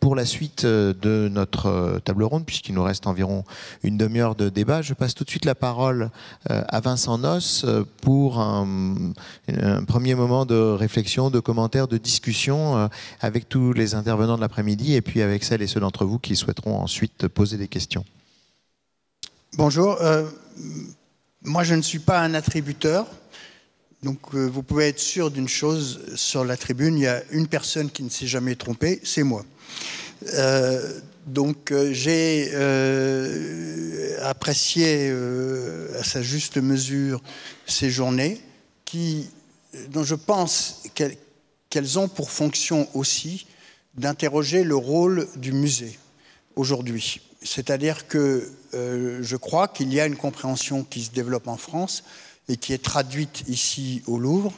Pour la suite de notre table ronde, puisqu'il nous reste environ une demi-heure de débat, je passe tout de suite la parole à Vincent Noce pour un premier moment de réflexion, de commentaires, de discussion avec tous les intervenants de l'après-midi et puis avec celles et ceux d'entre vous qui souhaiteront ensuite poser des questions. Bonjour. Moi, je ne suis pas un attributeur. Donc, vous pouvez être sûr d'une chose, sur la tribune, il y a une personne qui ne s'est jamais trompée, c'est moi. J'ai apprécié à sa juste mesure ces journées dont je pense qu'elles ont pour fonction aussi d'interroger le rôle du musée aujourd'hui. C'est-à-dire que je crois qu'il y a une compréhension qui se développe en France et qui est traduite ici au Louvre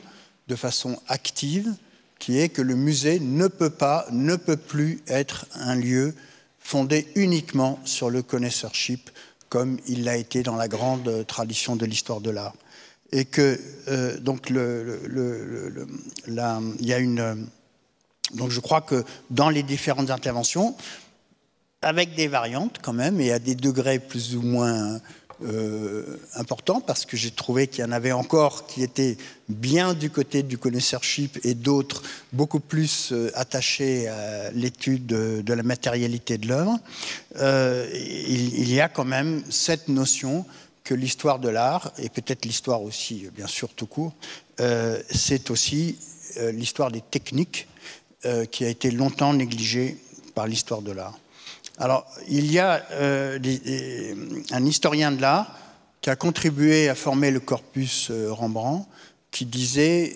de façon active, qui est que le musée ne peut plus être un lieu fondé uniquement sur le connoisseurship, comme il l'a été dans la grande tradition de l'histoire de l'art. Et que, donc je crois que dans les différentes interventions, avec des variantes quand même, et à des degrés plus ou moins important, parce que j'ai trouvé qu'il y en avait encore qui étaient bien du côté du connoisseurship et d'autres beaucoup plus attachés à l'étude de la matérialité de l'œuvre. Il y a quand même cette notion que l'histoire de l'art, et peut-être l'histoire aussi, bien sûr, tout court, c'est aussi l'histoire des techniques qui a été longtemps négligée par l'histoire de l'art. Alors, il y a un historien de l'art qui a contribué à former le corpus Rembrandt, qui disait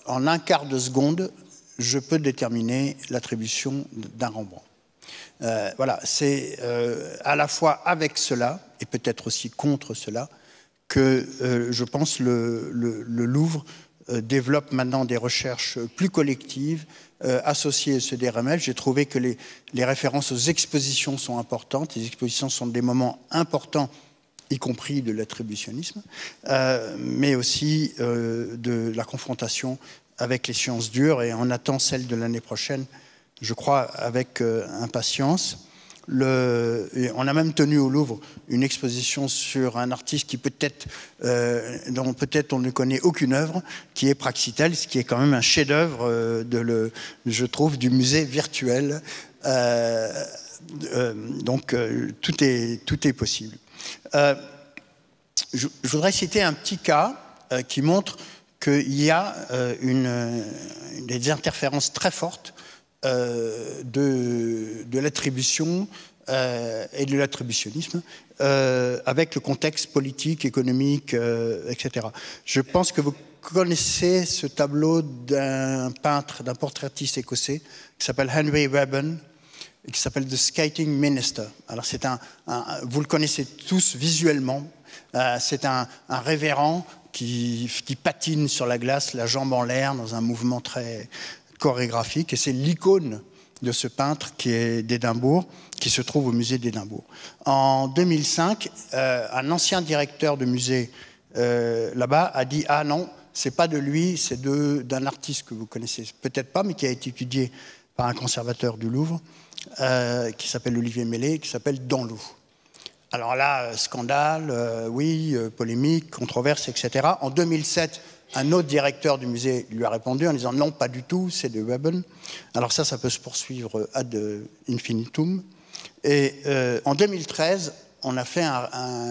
en un quart de seconde, je peux déterminer l'attribution d'un Rembrandt. Voilà, c'est à la fois avec cela, et peut-être aussi contre cela, que je pense le Louvre développe maintenant des recherches plus collectives, associées à ceux des RML. J'ai trouvé que les références aux expositions sont importantes. Les expositions sont des moments importants, y compris de l'attributionnisme, mais aussi de la confrontation avec les sciences dures. Et on attend celle de l'année prochaine, je crois, avec impatience. On a même tenu au Louvre une exposition sur un artiste qui dont peut-être on ne connaît aucune œuvre, qui est Praxitèle, ce qui est quand même un chef-d'œuvre, je trouve, du musée virtuel. Tout est possible. Je voudrais citer un petit cas qui montre qu'il y a des interférences très fortes de l'attribution et de l'attributionnisme avec le contexte politique, économique, etc. Je pense que vous connaissez ce tableau d'un peintre, d'un portraitiste écossais qui s'appelle Henry Webben et qui s'appelle The Skating Minister. Alors vous le connaissez tous visuellement. C'est un révérend qui patine sur la glace, la jambe en l'air, dans un mouvement très chorégraphique, et c'est l'icône de ce peintre qui est d'Édimbourg, qui se trouve au musée d'Édimbourg. En 2005, un ancien directeur de musée là-bas a dit « Ah non, c'est pas de lui, c'est d'un artiste que vous connaissez peut-être pas, mais qui a été étudié par un conservateur du Louvre, qui s'appelle Olivier Mellet, qui s'appelle Danlou ». Alors là, scandale, polémique, controverse, etc. En 2007, un autre directeur du musée lui a répondu en disant « Non, pas du tout, c'est de Webben ». Alors ça peut se poursuivre ad infinitum. Et en 2013, on a fait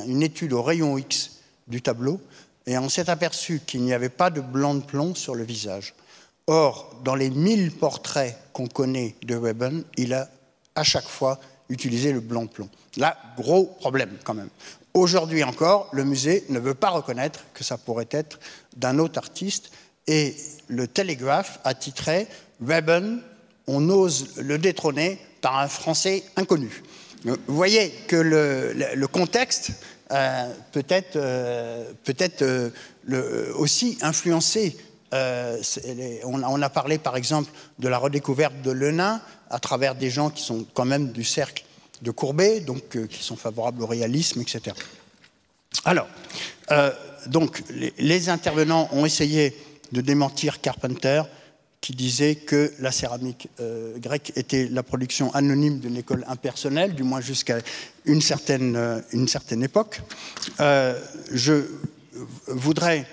une étude au rayon X du tableau et on s'est aperçu qu'il n'y avait pas de blanc de plomb sur le visage. Or, dans les 1000 portraits qu'on connaît de Webben, il a à chaque fois utilisé le blanc de plomb. Là, gros problème quand même. Aujourd'hui encore, le musée ne veut pas reconnaître que ça pourrait être d'un autre artiste. Et le Telegraph a titré « Webben, on ose le détrôner par un Français inconnu ». Vous voyez que le contexte peut être aussi influencé. On a parlé par exemple de la redécouverte de Lenain à travers des gens qui sont quand même du cercle de Courbet, donc qui sont favorables au réalisme, etc. Alors, donc les intervenants ont essayé de démentir Carpenter, qui disait que la céramique grecque était la production anonyme d'une école impersonnelle, du moins jusqu'à une certaine époque. Je voudrais,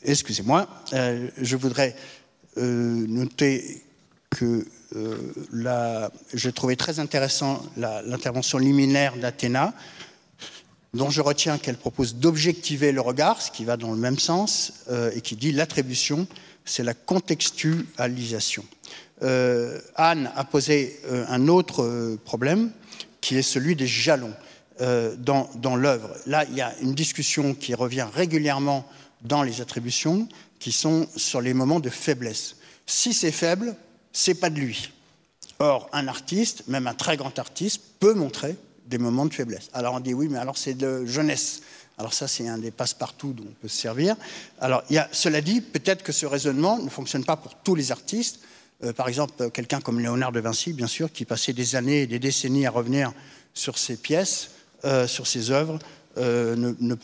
excusez-moi, je voudrais noter que j'ai trouvé très intéressant l'intervention liminaire d'Athéna, dont je retiens qu'elle propose d'objectiver le regard, ce qui va dans le même sens, et qui dit l'attribution, c'est la contextualisation. Anne a posé un autre problème, qui est celui des jalons dans l'œuvre. Là, il y a une discussion qui revient régulièrement dans les attributions, qui sont sur les moments de faiblesse. Si c'est faible, c'est pas de lui. Or, un artiste, même un très grand artiste, peut montrer des moments de faiblesse. Alors on dit oui, mais alors c'est de jeunesse. Alors ça, c'est un des passe-partout dont on peut se servir. Alors, cela dit, peut-être que ce raisonnement ne fonctionne pas pour tous les artistes. Par exemple, quelqu'un comme Léonard de Vinci, bien sûr, qui passait des années et des décennies à revenir sur ses pièces, sur ses œuvres, ne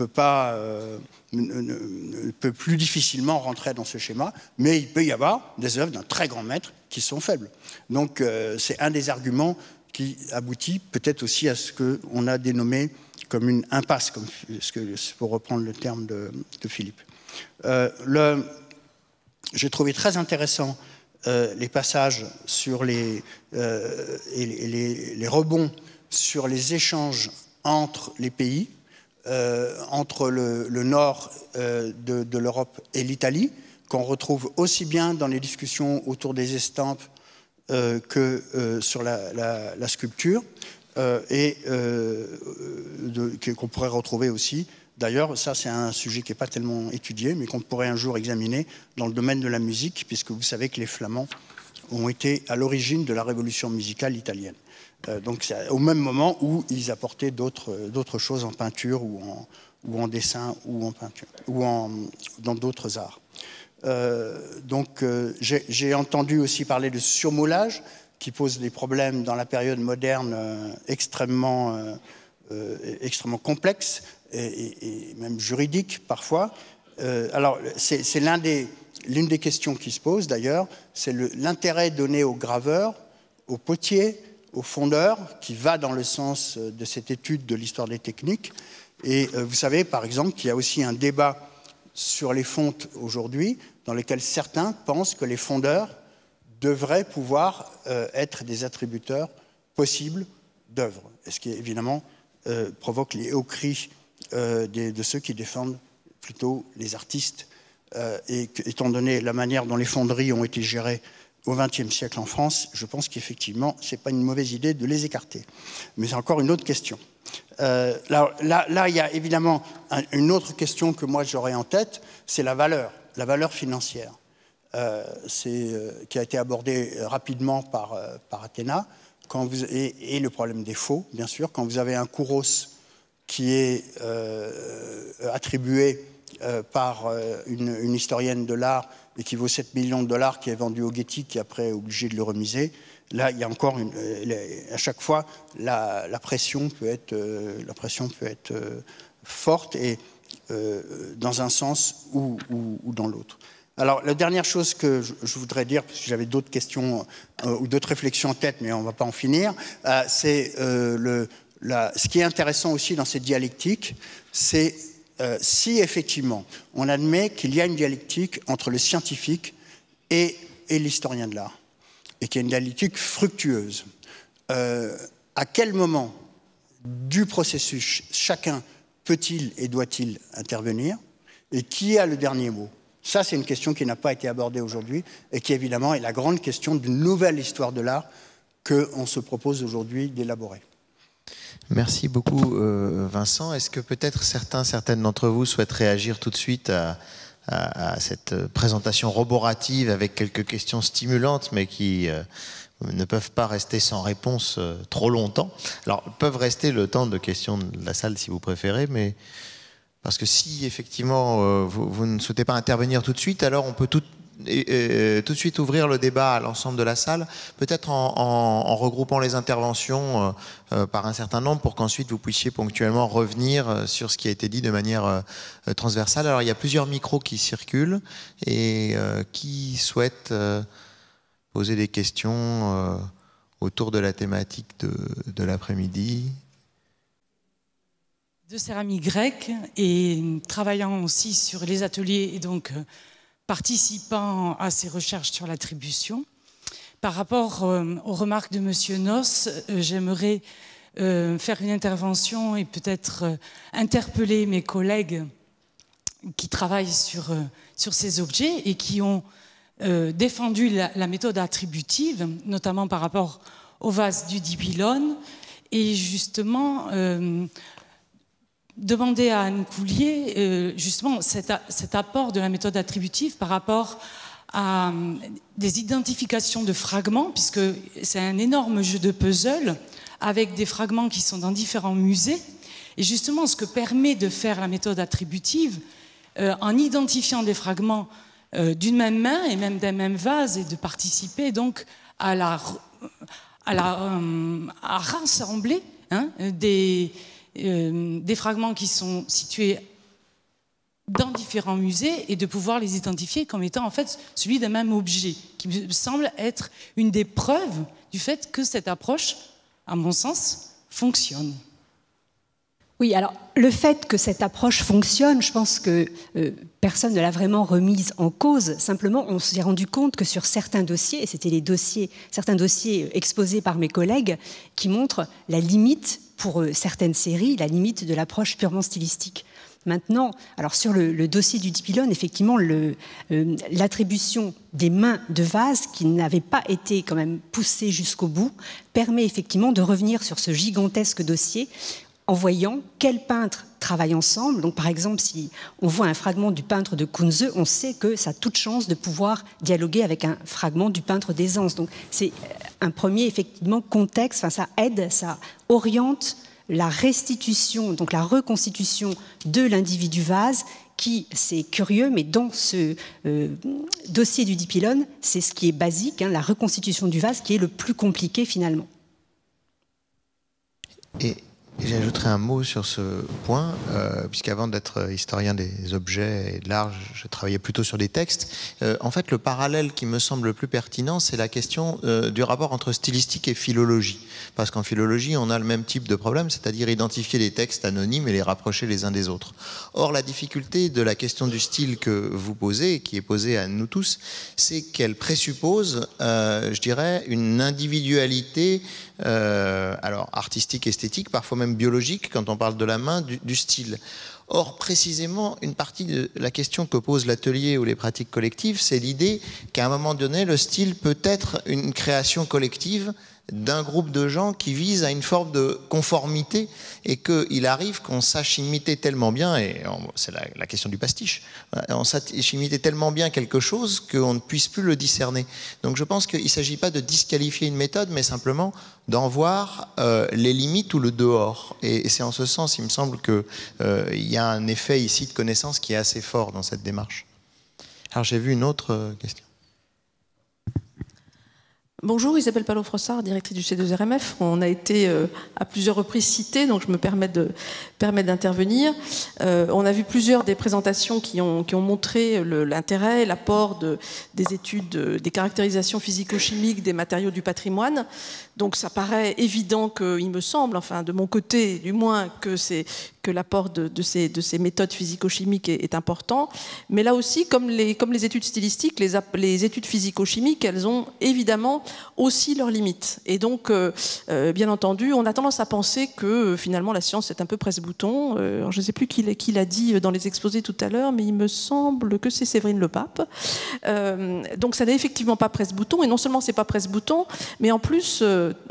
peut plus difficilement rentrer dans ce schéma, mais il peut y avoir des œuvres d'un très grand maître qui sont faibles. Donc c'est un des arguments qui aboutit peut-être aussi à ce qu'on a dénommé comme une impasse, pour reprendre le terme de Philippe. J'ai trouvé très intéressant les passages sur les rebonds sur les échanges entre les pays, entre le nord de l'Europe et l'Italie, qu'on retrouve aussi bien dans les discussions autour des estampes que sur la sculpture, et qu'on pourrait retrouver aussi. D'ailleurs, ça c'est un sujet qui n'est pas tellement étudié, mais qu'on pourrait un jour examiner dans le domaine de la musique, puisque vous savez que les Flamands ont été à l'origine de la révolution musicale italienne. Donc c'est au même moment où ils apportaient d'autres choses en peinture ou en dessin ou en peinture ou dans d'autres arts. J'ai entendu aussi parler de surmoulage qui pose des problèmes dans la période moderne extrêmement complexes et même juridiques parfois. Alors c'est l'une des questions qui se pose d'ailleurs, c'est l'intérêt donné aux graveurs, aux potiers, aux fondeurs, qui va dans le sens de cette étude de l'histoire des techniques. Et vous savez, par exemple, qu'il y a aussi un débat sur les fontes aujourd'hui, dans lequel certains pensent que les fondeurs devraient pouvoir être des attributeurs possibles d'œuvres. Ce qui, évidemment, provoque les hauts cris de ceux qui défendent plutôt les artistes. Et étant donné la manière dont les fonderies ont été gérées au XXe siècle en France, je pense qu'effectivement, ce n'est pas une mauvaise idée de les écarter. Mais c'est encore une autre question. Là, il y a évidemment une autre question que moi j'aurais en tête, c'est la valeur financière, qui a été abordée rapidement par Athéna, et le problème des faux, bien sûr. Quand vous avez un kouros qui est attribué par une historienne de l'art et qui vaut 7 millions de dollars, qui est vendu au Getty, qui après est obligé de le remiser. Là, il y a encore à chaque fois, la pression peut être forte et dans un sens ou dans l'autre. Alors, la dernière chose que je voudrais dire, parce que j'avais d'autres questions ou d'autres réflexions en tête, mais on ne va pas en finir, c'est ce qui est intéressant aussi dans cette dialectique, c'est si effectivement on admet qu'il y a une dialectique entre le scientifique et l'historien de l'art, et qu'il y a une dialectique fructueuse, à quel moment du processus chacun peut-il et doit-il intervenir, et qui a le dernier mot? Ça, c'est une question qui n'a pas été abordée aujourd'hui et qui, évidemment, est la grande question d'une nouvelle histoire de l'art qu'on se propose aujourd'hui d'élaborer. Merci beaucoup, Vincent. Est-ce que peut-être certaines d'entre vous souhaitent réagir tout de suite à cette présentation roborative avec quelques questions stimulantes, mais qui ne peuvent pas rester sans réponse trop longtemps? Alors, peuvent rester le temps de questions de la salle si vous préférez, mais parce que si effectivement vous ne souhaitez pas intervenir tout de suite, alors on peut tout tout de suite ouvrir le débat à l'ensemble de la salle, peut-être en regroupant les interventions par un certain nombre pour qu'ensuite vous puissiez ponctuellement revenir sur ce qui a été dit de manière transversale. Alors il y a plusieurs micros qui circulent et qui souhaitent poser des questions autour de la thématique de l'après-midi. De céramique grecque et travaillant aussi sur les ateliers et donc participant à ces recherches sur l'attribution. Par rapport aux remarques de M. Noss, j'aimerais faire une intervention et peut-être interpeller mes collègues qui travaillent sur ces objets et qui ont défendu la méthode attributive, notamment par rapport au vase du dipylone, et justement demander à Anne Coulier justement cet apport de la méthode attributive par rapport à des identifications de fragments, puisque c'est un énorme jeu de puzzle avec des fragments qui sont dans différents musées. Et justement, ce que permet de faire la méthode attributive, en identifiant des fragments d'une même main et même d'un même vase, et de participer donc à rassembler des fragments qui sont situés dans différents musées et de pouvoir les identifier comme étant en fait celui d'un même objet, qui me semble être une des preuves du fait que cette approche, à mon sens, fonctionne. Oui, alors le fait que cette approche fonctionne, je pense que personne ne l'a vraiment remise en cause. Simplement, on s'est rendu compte que sur certains dossiers, et c'était certains dossiers exposés par mes collègues, qui montrent la limite, pour certaines séries, la limite de l'approche purement stylistique. Maintenant, alors sur le dossier du dipylone, effectivement, l'attribution des mains de vase, qui n'avait pas été quand même poussée jusqu'au bout, permet effectivement de revenir sur ce gigantesque dossier en voyant quels peintres travaillent ensemble. Donc, par exemple, si on voit un fragment du peintre de Kunze, on sait que ça a toute chance de pouvoir dialoguer avec un fragment du peintre d'Aisance. Donc, c'est un premier, effectivement, contexte. Enfin, ça aide, ça oriente la restitution, donc la reconstitution de l'individu vase, qui, c'est curieux, mais dans ce dossier du dipylone, c'est ce qui est basique, la reconstitution du vase, qui est le plus compliqué, finalement. Et j'ajouterai un mot sur ce point, puisqu'avant d'être historien des objets et de l'art, je travaillais plutôt sur des textes. En fait, le parallèle qui me semble le plus pertinent, c'est la question du rapport entre stylistique et philologie. Parce qu'en philologie, on a le même type de problème, c'est-à-dire identifier des textes anonymes et les rapprocher les uns des autres. Or, la difficulté de la question du style que vous posez, et qui est posée à nous tous, c'est qu'elle présuppose, je dirais, une individualité alors artistique, esthétique, parfois même biologique, quand on parle de la main, du style. Or, précisément, une partie de la question que pose l'atelier ou les pratiques collectives, c'est l'idée qu'à un moment donné, le style peut être une création collective d'un groupe de gens qui visent à une forme de conformité et qu'il arrive qu'on sache imiter tellement bien, et c'est la question du pastiche, on sache imiter tellement bien quelque chose qu'on ne puisse plus le discerner. Donc je pense qu'il ne s'agit pas de disqualifier une méthode, mais simplement d'en voir les limites ou le dehors. Et c'est en ce sens, il me semble qu'il y a un effet ici de connaissance qui est assez fort dans cette démarche. Alors j'ai vu une autre question. Bonjour, Isabelle Palot-Frossard, directrice du C2RMF. On a été à plusieurs reprises cités, donc je me permets d'intervenir. On a vu plusieurs des présentations qui ont montré l'intérêt, l'apport des études, des caractérisations physico-chimiques des matériaux du patrimoine. Donc ça paraît évident il me semble, enfin de mon côté du moins, que l'apport de ces méthodes physico-chimiques est important. Mais là aussi, comme les études stylistiques, les études physico-chimiques, elles ont évidemment aussi leurs limites. Et donc, bien entendu, on a tendance à penser que finalement la science est un peu presse-bouton. Je ne sais plus qui l'a dit dans les exposés tout à l'heure, mais il me semble que c'est Séverine Le Pape. Donc ça n'est effectivement pas presse-bouton. Et non seulement c'est pas presse-bouton, mais en plus,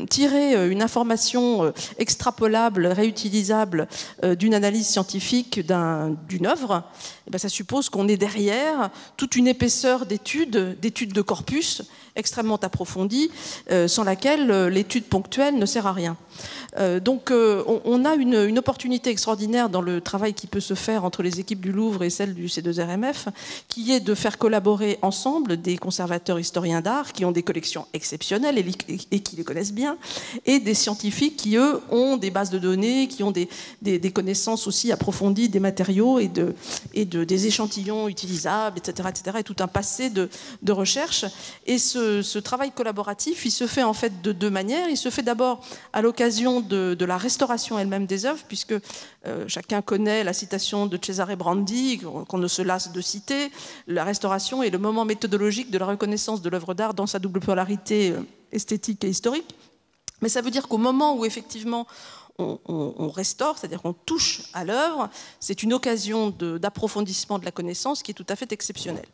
tirer une information extrapolable, réutilisable d'une analyse scientifique d'une œuvre, ça suppose qu'on ait derrière toute une épaisseur d'études de corpus, extrêmement approfondie, sans laquelle l'étude ponctuelle ne sert à rien. Donc on a une opportunité extraordinaire dans le travail qui peut se faire entre les équipes du Louvre et celles du C2RMF, qui est de faire collaborer ensemble des conservateurs historiens d'art qui ont des collections exceptionnelles et qui les connaissent bien, et des scientifiques qui, eux, ont des bases de données, qui ont des connaissances aussi approfondies des matériaux et des échantillons utilisables, etc., et tout un passé de recherche. Et ce travail collaboratif, il se fait en fait de deux manières. Il se fait d'abord à l'occasion de la restauration elle-même des œuvres, puisque chacun connaît la citation de Cesare Brandi, qu'on ne se lasse de citer. La restauration est le moment méthodologique de la reconnaissance de l'œuvre d'art dans sa double polarité esthétique et historique. Mais ça veut dire qu'au moment où effectivement on restaure, c'est-à-dire qu'on touche à l'œuvre, c'est une occasion d'approfondissement de la connaissance qui est tout à fait exceptionnelle.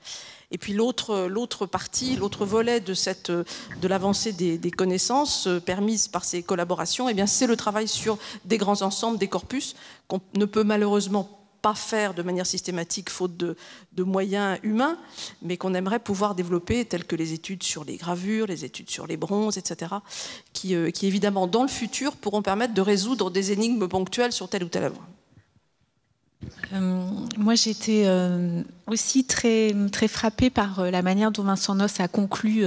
Et puis l'autre partie, l'autre volet de l'avancée des connaissances permises par ces collaborations, eh bien, c'est le travail sur des grands ensembles, des corpus, qu'on ne peut malheureusement pas faire de manière systématique, faute de moyens humains, mais qu'on aimerait pouvoir développer, telles que les études sur les gravures, les études sur les bronzes, etc., qui évidemment, dans le futur, pourront permettre de résoudre des énigmes ponctuelles sur telle ou telle œuvre. Moi, j'étais aussi très, très frappée par la manière dont Vincent Nosse a conclu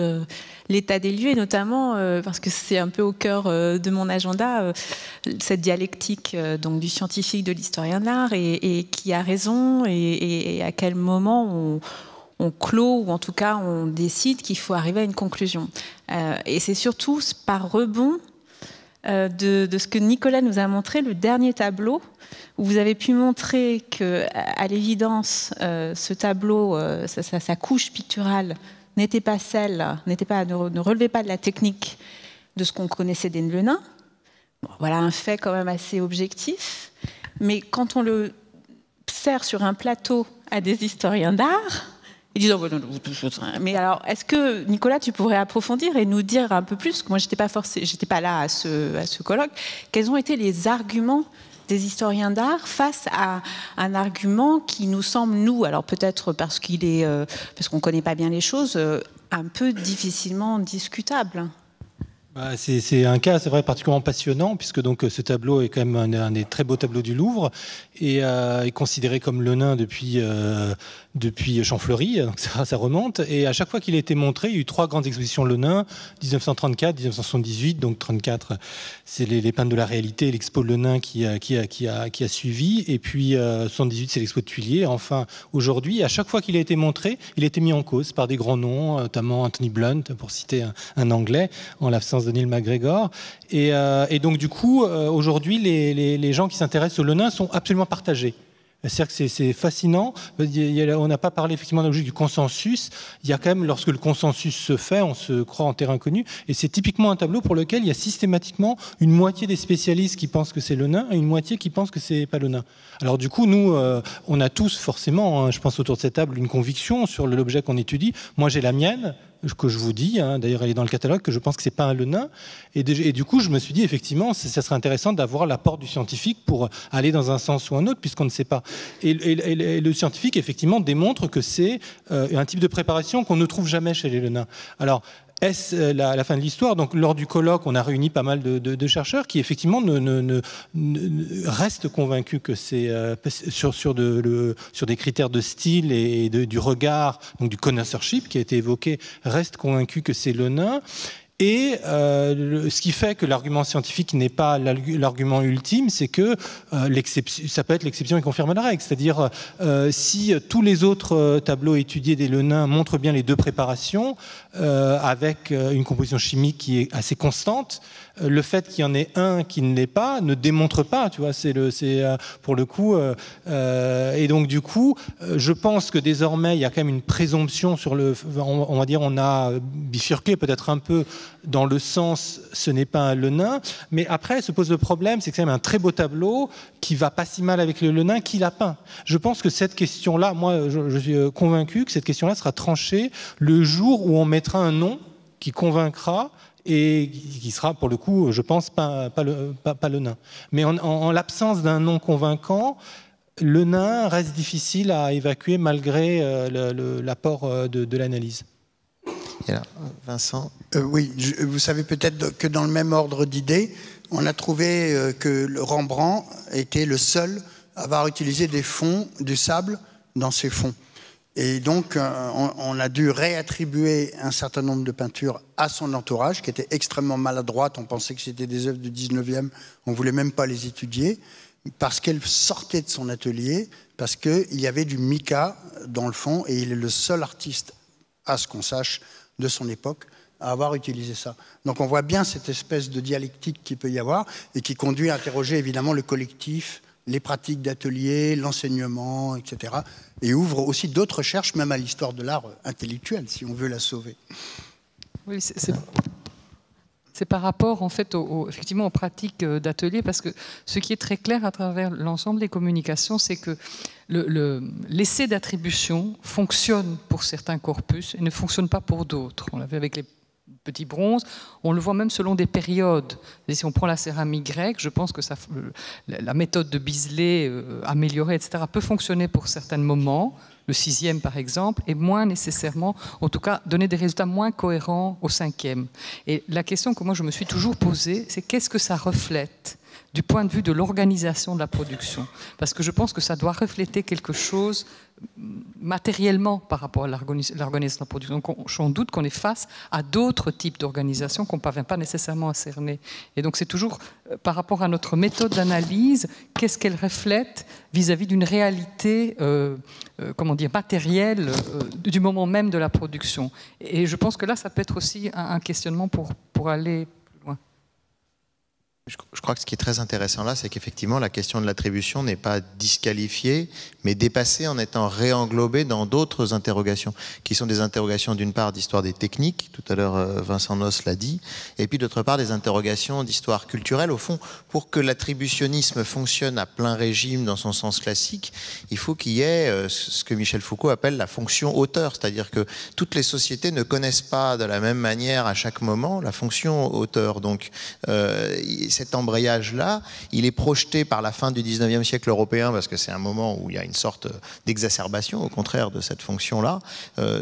l'état des lieux, et notamment parce que c'est un peu au cœur de mon agenda, cette dialectique donc, du scientifique, de l'historien de l'art, et qui a raison, et à quel moment on clôt, ou en tout cas on décide qu'il faut arriver à une conclusion. Et c'est surtout par rebond de ce que Nicolas nous a montré, le dernier tableau, où vous avez pu montrer qu'à l'évidence, ce tableau, sa couche picturale n'était pas ne relevait pas de la technique de ce qu'on connaissait des Le Nain. Bon, voilà un fait quand même assez objectif. Mais quand on le sert sur un plateau à des historiens d'art, ils disent mais alors, est-ce que, Nicolas, tu pourrais approfondir et nous dire un peu plus, parce que moi, j'étais pas là à ce colloque, quels ont été les arguments des historiens d'art face à un argument qui nous semble, nous, alors peut-être parce qu'on ne connaît pas bien les choses, un peu difficilement discutable. C'est un cas, c'est vrai, particulièrement passionnant, puisque donc ce tableau est quand même un des très beaux tableaux du Louvre, et est considéré comme Le Nain depuis Champfleury, donc ça remonte. Et à chaque fois qu'il a été montré, il y a eu 3 grandes expositions Le Nain, 1934, 1978, donc 34, c'est les peintres de la réalité, l'expo Le Nain qui a suivi, et puis 78, c'est l'expo de Tuilier. Enfin, aujourd'hui, à chaque fois qu'il a été montré, il a été mis en cause par des grands noms, notamment Anthony Blunt, pour citer un Anglais, en l'absence de Neil MacGregor. Et donc, du coup, aujourd'hui, les gens qui s'intéressent au Le Nain sont absolument partagés. C'est-à-dire que c'est fascinant. On n'a pas parlé effectivement de la logique du consensus. Il y a quand même, lorsque le consensus se fait, on se croit en terrain connu. Et c'est typiquement un tableau pour lequel il y a systématiquement une moitié des spécialistes qui pensent que c'est Le Nain et une moitié qui pensent que c'est pas Le Nain. Alors du coup, nous, on a tous forcément, je pense autour de cette table, une conviction sur l'objet qu'on étudie. Moi, j'ai la mienne, que je vous dis, d'ailleurs elle est dans le catalogue, que je pense que c'est pas un Le Nain, et du coup je me suis dit effectivement ça serait intéressant d'avoir l'apport du scientifique pour aller dans un sens ou un autre, puisqu'on ne sait pas. Et le scientifique effectivement démontre que c'est un type de préparation qu'on ne trouve jamais chez les Le Nain. Alors est-ce la fin de l'histoire? Donc, lors du colloque, on a réuni pas mal de chercheurs qui, effectivement, restent convaincus que c'est sur des critères de style et du regard, donc du connoisseurship qui a été évoqué, restent convaincus que c'est Le Nain. Et ce qui fait que l'argument scientifique n'est pas l'argument ultime, c'est que ça peut être l'exception qui confirme la règle. C'est-à-dire, si tous les autres tableaux étudiés des Le Nain montrent bien les deux préparations, avec une composition chimique qui est assez constante, le fait qu'il y en ait un qui ne l'est pas ne démontre pas, tu vois, c'est pour le coup. Et donc, du coup, je pense que désormais, il y a quand même une présomption sur on va dire, on a bifurqué peut-être un peu dans le sens, ce n'est pas un Le Nain, mais après se pose le problème, c'est que c'est quand même un très beau tableau qui va pas si mal avec le Nain, qui l'a peint. Je pense que cette question-là, moi, je suis convaincu que cette question-là sera tranchée le jour où on mettra un nom qui convaincra et qui sera, pour le coup, je pense, pas Le Nain. Mais en l'absence d'un nom convaincant, Le Nain reste difficile à évacuer malgré l'apport de l'analyse. Et alors, Vincent? Oui, vous savez peut-être que dans le même ordre d'idées, on a trouvé que le Rembrandt était le seul à avoir utilisé du sable dans ses fonds. Et donc, on a dû réattribuer un certain nombre de peintures à son entourage, qui était extrêmement maladroite. On pensait que c'était des œuvres du 19e, on ne voulait même pas les étudier, parce qu'elles sortaient de son atelier, parce qu'il y avait du mica dans le fond, et il est le seul artiste, à ce qu'on sache, de son époque, à avoir utilisé ça. Donc on voit bien cette espèce de dialectique qu'il peut y avoir, et qui conduit à interroger évidemment le collectif, les pratiques d'atelier, l'enseignement, etc. Et ouvre aussi d'autres recherches, même à l'histoire de l'art intellectuel, si on veut la sauver. Oui, c'est par rapport en fait effectivement aux pratiques d'atelier, parce que ce qui est très clair à travers l'ensemble des communications, c'est que l'essai d'attribution fonctionne pour certains corpus et ne fonctionne pas pour d'autres. On l'a vu avec les petits bronzes, on le voit même selon des périodes. Et si on prend la céramique grecque, je pense que la méthode de Bisley améliorée, etc., peut fonctionner pour certains moments, le 6e par exemple, et moins nécessairement, en tout cas, donner des résultats moins cohérents au 5e. Et la question que moi je me suis toujours posée, c'est qu'est-ce que ça reflète du point de vue de l'organisation de la production? Parce que je pense que ça doit refléter quelque chose matériellement par rapport à l'organisation de la production. Donc je suis en doute qu'on est face à d'autres types d'organisations qu'on ne parvient pas nécessairement à cerner. Et donc c'est toujours par rapport à notre méthode d'analyse, qu'est-ce qu'elle reflète vis-à-vis d'une réalité comment dire, matérielle du moment même de la production. Et je pense que là, ça peut être aussi un questionnement pour aller plus loin. Je crois que ce qui est très intéressant là, c'est qu'effectivement, la question de l'attribution n'est pas disqualifiée, mais dépassée en étant réenglobée dans d'autres interrogations, qui sont des interrogations d'une part d'histoire des techniques, tout à l'heure Vincent Noss l'a dit, et puis d'autre part des interrogations d'histoire culturelle. Au fond, pour que l'attributionnisme fonctionne à plein régime dans son sens classique, il faut qu'il y ait ce que Michel Foucault appelle la fonction auteur, c'est-à-dire que toutes les sociétés ne connaissent pas de la même manière à chaque moment la fonction auteur. Donc, cet embrayage-là, il est projeté par la fin du 19e siècle européen, parce que c'est un moment où il y a une sorte d'exacerbation, au contraire, de cette fonction-là,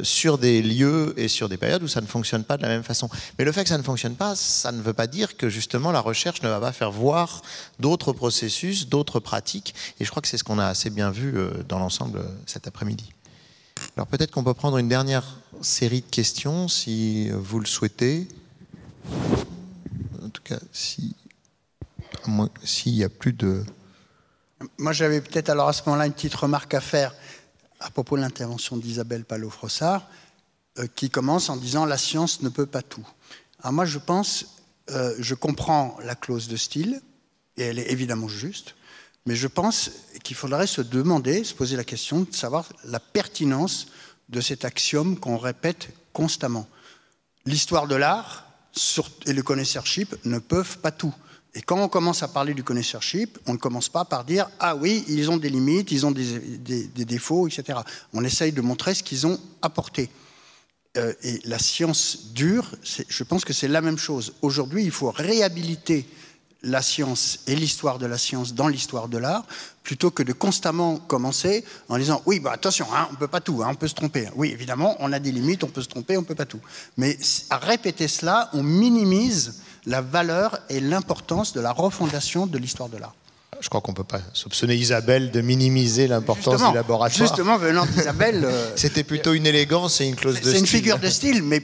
sur des lieux et sur des périodes où ça ne fonctionne pas de la même façon. Mais le fait que ça ne fonctionne pas, ça ne veut pas dire que justement la recherche ne va pas faire voir d'autres processus, d'autres pratiques, et je crois que c'est ce qu'on a assez bien vu dans l'ensemble cet après-midi. Alors peut-être qu'on peut prendre une dernière série de questions, si vous le souhaitez. En tout cas, s'il n'y a plus de... Moi, j'avais peut-être alors à ce moment-là une petite remarque à faire à propos de l'intervention d'Isabelle Palot-Frossard, qui commence en disant « la science ne peut pas tout ». Alors moi, je pense, je comprends la clause de style, et elle est évidemment juste, mais je pense qu'il faudrait se demander, se poser la question de savoir la pertinence de cet axiome qu'on répète constamment. L'histoire de l'art et le connoisseurship ne peuvent pas tout. Et quand on commence à parler du connoisseurship, on ne commence pas par dire « Ah oui, ils ont des limites, ils ont des défauts, etc. » On essaye de montrer ce qu'ils ont apporté. Et la science dure, je pense que c'est la même chose. Aujourd'hui, il faut réhabiliter la science et l'histoire de la science dans l'histoire de l'art, plutôt que de constamment commencer en disant « Oui, bah, attention, hein, on ne peut pas tout, hein, on peut se tromper. Oui, évidemment, on a des limites, on peut se tromper, on ne peut pas tout. » Mais à répéter cela, on minimise la valeur et l'importance de la refondation de l'histoire de l'art. Je crois qu'on ne peut pas soupçonner Isabelle de minimiser l'importance du laboratoire. Justement, venant d'Isabelle... C'était plutôt une élégance et une clause de style. C'est une figure de style, mais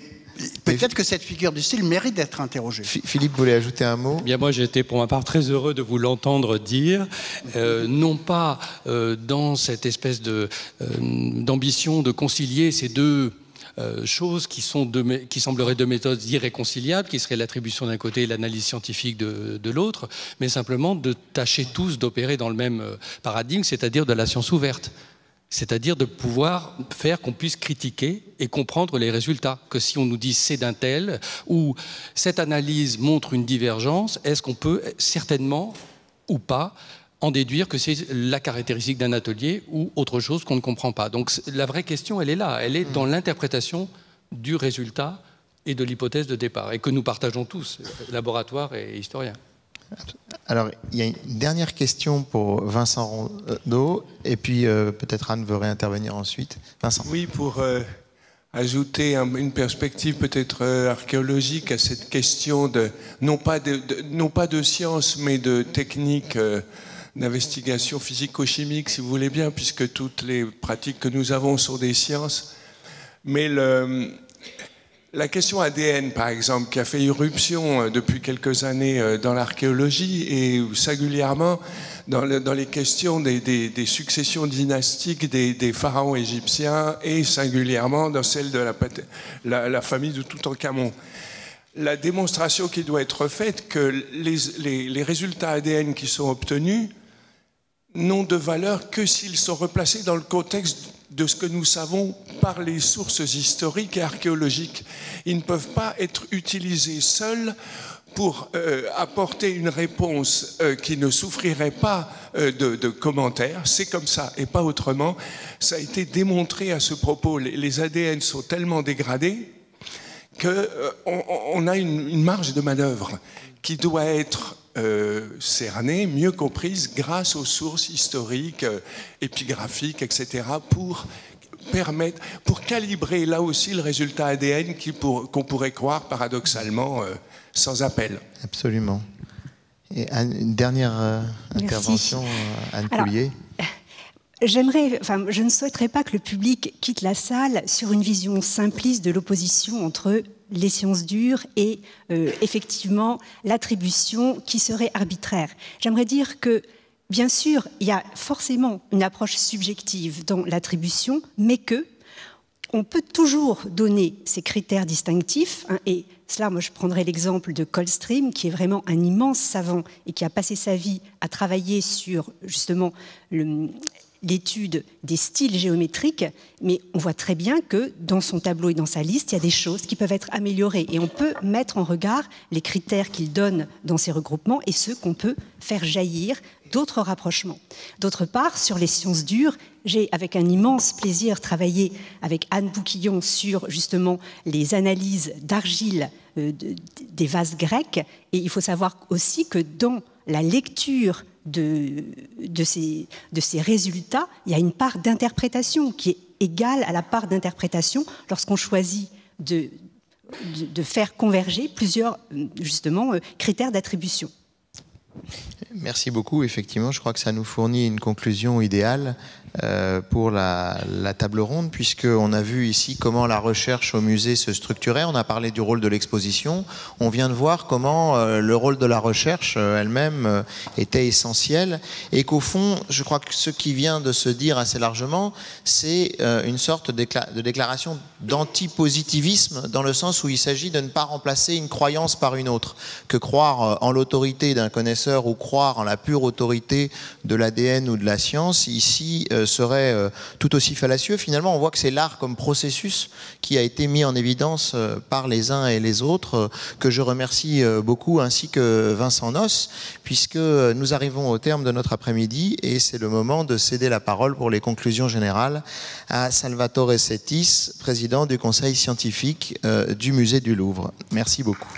peut-être que cette figure de style mérite d'être interrogée. Philippe voulait ajouter un mot. Bien, moi, j'ai été pour ma part très heureux de vous l'entendre dire, non pas dans cette espèce d'ambition de concilier ces deux choses qui sembleraient deux méthodes irréconciliables, qui seraient l'attribution d'un côté et l'analyse scientifique de l'autre, mais simplement de tâcher tous d'opérer dans le même paradigme, c'est-à-dire de la science ouverte. C'est-à-dire de pouvoir faire qu'on puisse critiquer et comprendre les résultats. Que si on nous dit c'est d'un tel, ou cette analyse montre une divergence, est-ce qu'on peut certainement ou pas en déduire que c'est la caractéristique d'un atelier ou autre chose qu'on ne comprend pas. Donc la vraie question, elle est là. Elle est dans l'interprétation du résultat et de l'hypothèse de départ, et que nous partageons tous, laboratoire et historiens. Alors, il y a une dernière question pour Vincent Rondeau, et puis peut-être Anne veut réintervenir ensuite. Vincent. Oui, pour ajouter une perspective peut-être archéologique à cette question de non pas de science, mais de technique d'investigation physico-chimique, si vous voulez bien, puisque toutes les pratiques que nous avons sont des sciences. Mais la question ADN, par exemple, qui a fait irruption depuis quelques années dans l'archéologie et singulièrement dans les questions des successions dynastiques des pharaons égyptiens et singulièrement dans celle de la famille de Toutankhamon. La démonstration qui doit être faite que les résultats ADN qui sont obtenus n'ont de valeur que s'ils sont replacés dans le contexte de ce que nous savons par les sources historiques et archéologiques. Ils ne peuvent pas être utilisés seuls pour apporter une réponse qui ne souffrirait pas de commentaires. C'est comme ça et pas autrement. Ça a été démontré à ce propos. Les ADN sont tellement dégradés qu'on a une marge de manœuvre qui doit être cernée, mieux comprise grâce aux sources historiques, épigraphiques, etc. pour calibrer là aussi le résultat ADN qu'on pourrait croire paradoxalement sans appel. Absolument. Et une dernière intervention, Anne Coulier. Je ne souhaiterais pas que le public quitte la salle sur une vision simpliste de l'opposition entre les sciences dures et effectivement l'attribution qui serait arbitraire. J'aimerais dire que, bien sûr, il y a forcément une approche subjective dans l'attribution, mais que on peut toujours donner ces critères distinctifs, et cela, moi je prendrais l'exemple de Coldstream, qui est vraiment un immense savant et qui a passé sa vie à travailler sur justement l'étude des styles géométriques, mais on voit très bien que dans son tableau et dans sa liste, il y a des choses qui peuvent être améliorées et on peut mettre en regard les critères qu'il donne dans ses regroupements et ceux qu'on peut faire jaillir d'autres rapprochements. D'autre part, sur les sciences dures, j'ai avec un immense plaisir travaillé avec Anne Bouquillon sur justement les analyses d'argile des vases grecs, et il faut savoir aussi que dans la lecture de ces résultats, il y a une part d'interprétation qui est égale à la part d'interprétation lorsqu'on choisit de faire converger plusieurs justement critères d'attribution. Merci beaucoup. Effectivement, je crois que ça nous fournit une conclusion idéale pour la table ronde, puisqu'on a vu ici comment la recherche au musée se structurait. On a parlé du rôle de l'exposition. On vient de voir comment le rôle de la recherche elle-même était essentiel, et qu'au fond, je crois que ce qui vient de se dire assez largement, c'est une sorte de déclaration d'antipositivisme, dans le sens où il s'agit de ne pas remplacer une croyance par une autre, que croire en l'autorité d'un connaisseur ou croire en la pure autorité de l'ADN ou de la science, ici, serait tout aussi fallacieux. Finalement, on voit que c'est l'art comme processus qui a été mis en évidence par les uns et les autres, que je remercie beaucoup, ainsi que Vincent Nosse, puisque nous arrivons au terme de notre après-midi et c'est le moment de céder la parole pour les conclusions générales à Salvatore Settis, président du conseil scientifique du musée du Louvre. Merci beaucoup.